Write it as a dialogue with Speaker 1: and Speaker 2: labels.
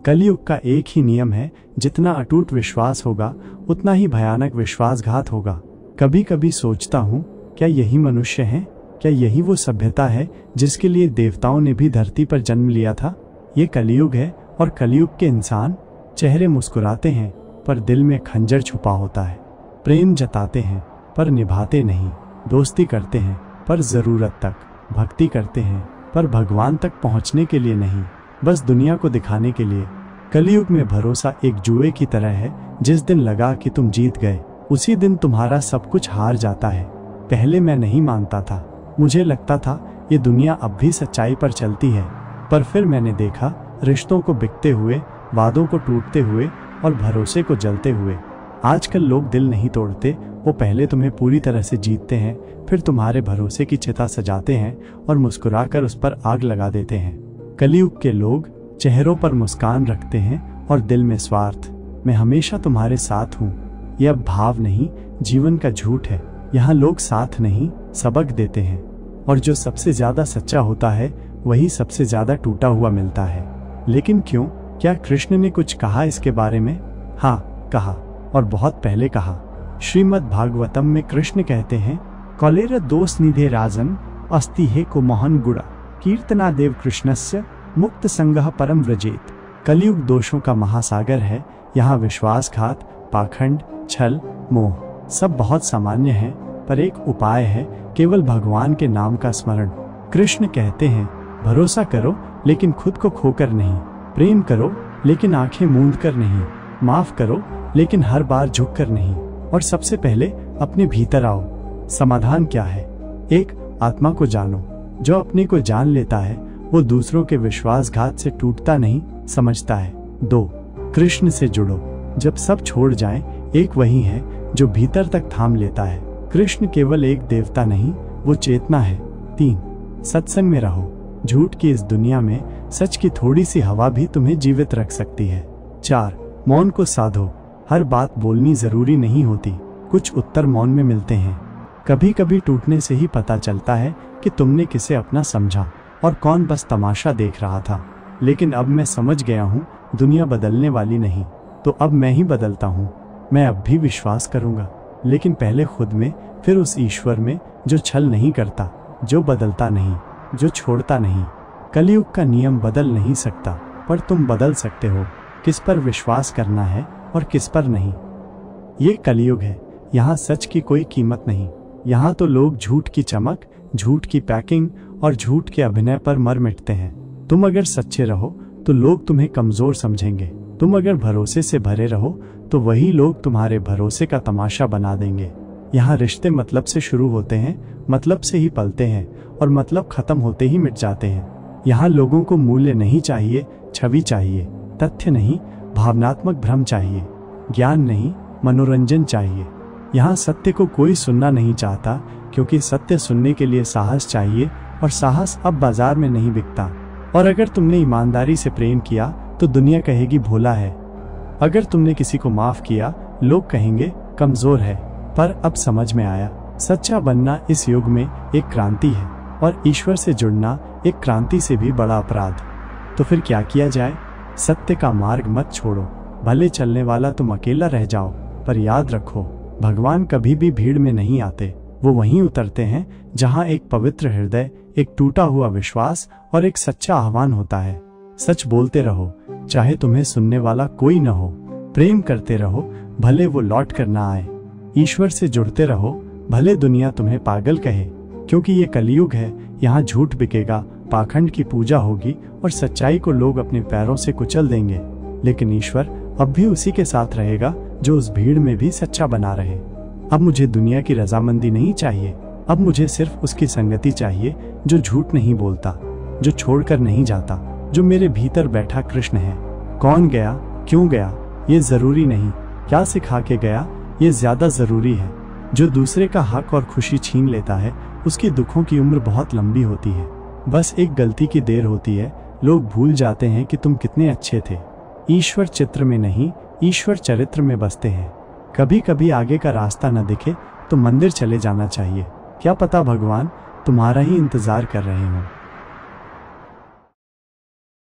Speaker 1: कलयुग का एक ही नियम है, जितना अटूट विश्वास होगा उतना ही भयानक विश्वासघात होगा। कभी कभी सोचता हूँ, क्या यही मनुष्य हैं? क्या यही वो सभ्यता है जिसके लिए देवताओं ने भी धरती पर जन्म लिया था? ये कलयुग है और कलयुग के इंसान चेहरे मुस्कुराते हैं पर दिल में खंजर छुपा होता है। प्रेम जताते हैं पर निभाते नहीं, दोस्ती करते हैं पर ज़रूरत तक, भक्ति करते हैं पर भगवान तक पहुंचने के लिए नहीं, बस दुनिया को दिखाने के लिए। कलयुग में भरोसा एक जुए की तरह है, जिस दिन लगा कि तुम जीत गए उसी दिन तुम्हारा सब कुछ हार जाता है। पहले मैं नहीं मानता था, मुझे लगता था ये दुनिया अब भी सच्चाई पर चलती है, पर फिर मैंने देखा रिश्तों को बिकते हुए, वादों को टूटते हुए और भरोसे को जलते हुए। आजकल लोग दिल नहीं तोड़ते, वो पहले तुम्हें पूरी तरह से जीतते हैं, फिर तुम्हारे भरोसे की चिता सजाते हैं और मुस्कुराकर उस पर आग लगा देते हैं। कलयुग के लोग चेहरों पर मुस्कान रखते हैं और दिल में स्वार्थ। मैं हमेशा तुम्हारे साथ हूँ, यह अब भाव नहीं, जीवन का झूठ है। यहाँ लोग साथ नहीं, सबक देते हैं, और जो सबसे ज्यादा सच्चा होता है वही सबसे ज्यादा टूटा हुआ मिलता है। लेकिन क्यों? क्या कृष्ण ने कुछ कहा इसके बारे में? हाँ, कहा, और बहुत पहले कहा। श्रीमद् भागवतम में कृष्ण कहते हैं, कलेर दोष निधे राजन अस्ति हे को मोहन गुड़ा कीर्तना देव कृष्णस्य मुक्त संगह परम व्रजेत। कलयुग दोषों का महासागर है। यहाँ विश्वासघात, पाखंड, छल, मोह सब बहुत सामान्य है, पर एक उपाय है, केवल भगवान के नाम का स्मरण। कृष्ण कहते हैं, भरोसा करो लेकिन खुद को खोकर नहीं, प्रेम करो लेकिन आंखें मूंद कर नहीं, माफ करो लेकिन हर बार झुक कर नहीं, और सबसे पहले अपने भीतर आओ। समाधान क्या है? 1. आत्मा को जानो। जो अपने को जान लेता है वो दूसरों के विश्वासघात से टूटता नहीं, समझता है। 2. कृष्ण से जुड़ो। जब सब छोड़ जाएं, एक वही है जो भीतर तक थाम लेता है। कृष्ण केवल एक देवता नहीं, वो चेतना है। 3. सत्संग में रहो। झूठ की इस दुनिया में सच की थोड़ी सी हवा भी तुम्हें जीवित रख सकती है। 4. मौन को साधो। हर बात बोलनी जरूरी नहीं होती, कुछ उत्तर मौन में मिलते हैं। कभी कभी टूटने से ही पता चलता है कि तुमने किसे अपना समझा और कौन बस तमाशा देख रहा था। लेकिन अब मैं समझ गया हूँ, दुनिया बदलने वाली नहीं, तो अब मैं ही बदलता हूँ। मैं अब भी विश्वास करूँगा, लेकिन पहले खुद में, फिर उस ईश्वर में जो छल नहीं करता, जो बदलता नहीं, जो छोड़ता नहीं। कलयुग का नियम बदल नहीं सकता, पर तुम बदल सकते हो किस पर विश्वास करना है और किस पर नहीं। ये कलयुग है, यहाँ सच की कोई कीमत नहीं। यहाँ तो लोग झूठ की चमक, झूठ की पैकिंग और झूठ के अभिनय पर मर मिटते हैं। तुम अगर सच्चे रहो तो लोग तुम्हें कमजोर समझेंगे। तुम अगर भरोसे से भरे रहो तो वही लोग तुम्हारे भरोसे का तमाशा बना देंगे। यहाँ रिश्ते मतलब से शुरू होते हैं, मतलब से ही पलते हैं और मतलब खत्म होते ही मिट जाते हैं। यहाँ लोगों को मूल्य नहीं चाहिए, छवि चाहिए। तथ्य नहीं, भावनात्मक भ्रम चाहिए। ज्ञान नहीं, मनोरंजन चाहिए। यहाँ सत्य को कोई सुनना नहीं चाहता, क्योंकि सत्य सुनने के लिए साहस चाहिए, और साहस अब बाजार में नहीं बिकता। और अगर तुमने ईमानदारी से प्रेम किया तो दुनिया कहेगी भोला है। अगर तुमने किसी को माफ किया, लोग कहेंगे कमजोर है। पर अब समझ में आया, सच्चा बनना इस युग में एक क्रांति है, और ईश्वर से जुड़ना एक क्रांति से भी बड़ा अपराध। तो फिर क्या किया जाए? सत्य का मार्ग मत छोड़ो। भले चलने वाला तुम अकेला रह जाओ, पर याद रखो, भगवान कभी भी भीड़ में नहीं आते। वो वहीं उतरते हैं जहां एक पवित्र हृदय, एक टूटा हुआ विश्वास और एक सच्चा आह्वान होता है। सच बोलते रहो, चाहे तुम्हें सुनने वाला कोई न हो। प्रेम करते रहो, भले वो लौट कर ना आए। ईश्वर से जुड़ते रहो, भले दुनिया तुम्हें पागल कहे। क्योंकि ये कलयुग है, यहाँ झूठ बिकेगा, पाखंड की पूजा होगी और सच्चाई को लोग अपने पैरों से कुचल देंगे। लेकिन ईश्वर अब भी उसी के साथ रहेगा जो उस भीड़ में भी सच्चा बना रहे। अब मुझे दुनिया की रजामंदी नहीं चाहिए, अब मुझे सिर्फ उसकी संगति चाहिए जो झूठ नहीं बोलता, जो छोड़कर नहीं जाता, जो मेरे भीतर बैठा कृष्ण है। कौन गया, क्यों गया, ये जरूरी नहीं, क्या सिखा के गया ये ज्यादा जरूरी है। जो दूसरे का हक और खुशी छीन लेता है, उसकी दुखों की उम्र बहुत लंबी होती है। बस एक गलती की देर होती है, लोग भूल जाते हैं कि तुम कितने अच्छे थे। ईश्वर चित्र में नहीं, ईश्वर चरित्र में बसते हैं। कभी कभी आगे का रास्ता न दिखे तो मंदिर चले जाना चाहिए। क्या पता भगवान तुम्हारा ही इंतजार कर रहे हों।